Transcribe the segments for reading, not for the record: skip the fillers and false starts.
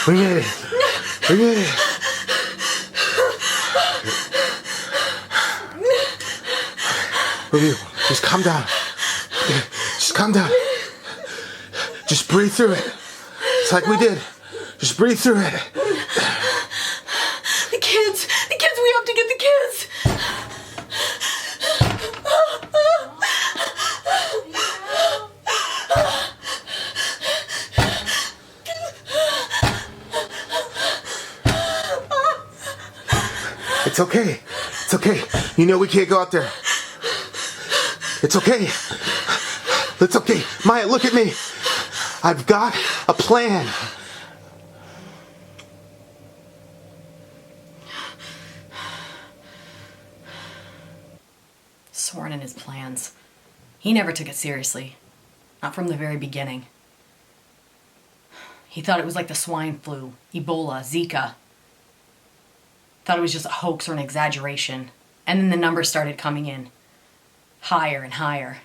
We made it. We made it. Ruby, just calm down. Just calm down. Just breathe through it. It's like we did. Just breathe through it. The kids, we have to get the kids. It's okay. It's okay. You know we can't go out there. It's okay. It's okay. Maya, look at me. I've got a plan. Soren and his plans. He never took it seriously. Not from the very beginning. He thought it was like the swine flu, Ebola, Zika. Thought it was just a hoax or an exaggeration. And then the numbers started coming in. Higher and higher.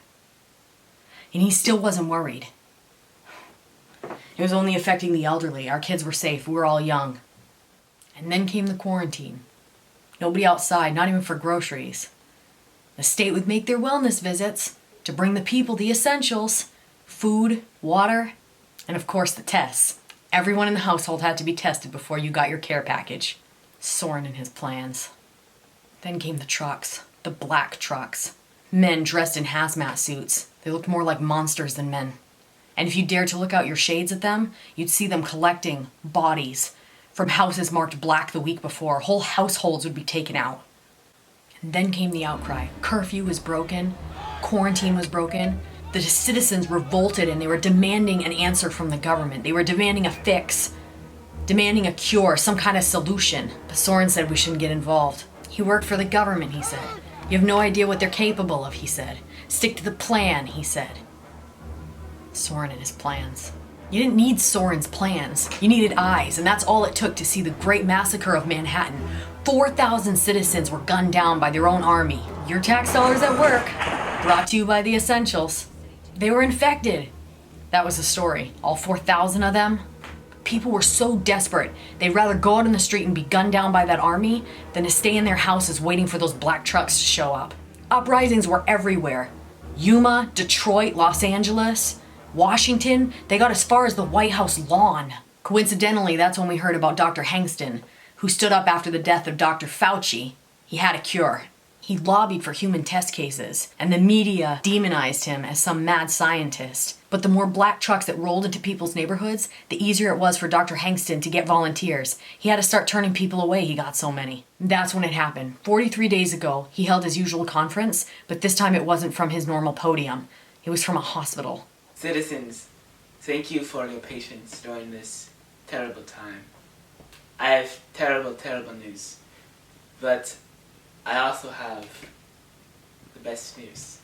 And he still wasn't worried. It was only affecting the elderly. Our kids were safe. We were all young. And then came the quarantine. Nobody outside, not even for groceries. The state would make their wellness visits to bring the people the essentials. Food, water, and of course the tests. Everyone in the household had to be tested before you got your care package. Soren and his plans. Then came the trucks. The black trucks. Men dressed in hazmat suits. They looked more like monsters than men. And if you dared to look out your shades at them, you'd see them collecting bodies from houses marked black the week before. Whole households would be taken out. And then came the outcry. Curfew was broken. Quarantine was broken. The citizens revolted and they were demanding an answer from the government. They were demanding a fix, demanding a cure, some kind of solution. But Soren said we shouldn't get involved. He worked for the government, he said. You have no idea what they're capable of, he said. Stick to the plan, he said. Soren and his plans. You didn't need Soren's plans. You needed eyes, and that's all it took to see the great massacre of Manhattan. 4,000 citizens were gunned down by their own army. Your tax dollars at work. Brought to you by the Essentials. They were infected. That was the story. All 4,000 of them. People were so desperate, they'd rather go out in the street and be gunned down by that army than to stay in their houses waiting for those black trucks to show up. Uprisings were everywhere. Yuma, Detroit, Los Angeles, Washington, they got as far as the White House lawn. Coincidentally, that's when we heard about Dr. Hangston, who stood up after the death of Dr. Fauci. He had a cure. He lobbied for human test cases, and the media demonized him as some mad scientist. But the more black trucks that rolled into people's neighborhoods, the easier it was for Dr. Hangston to get volunteers. He had to start turning people away, he got so many. That's when it happened. 43 days ago, he held his usual conference, but this time it wasn't from his normal podium. It was from a hospital. Citizens, thank you for your patience during this terrible time. I have terrible, terrible news. But I also have the best news.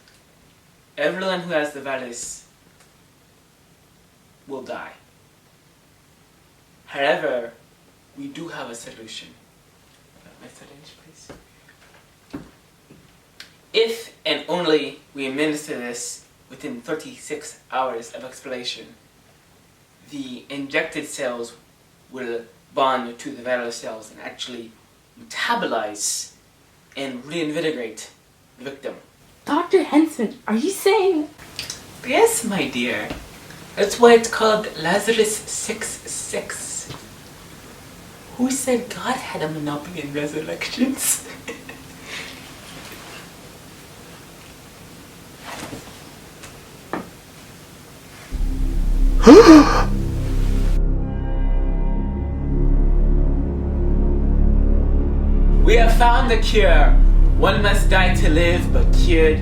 Everyone who has the virus will die. However, we do have a solution. My syringe, please. If and only we administer this within 36 hours of expiration, the injected cells will bond to the viral cells and actually metabolize and reinvigorate the victim. Dr. Henson, are you saying? Yes, my dear. That's why it's called Lazarus 666. Who said God had a monopoly in resurrections? We have found the cure. One must die to live, but cured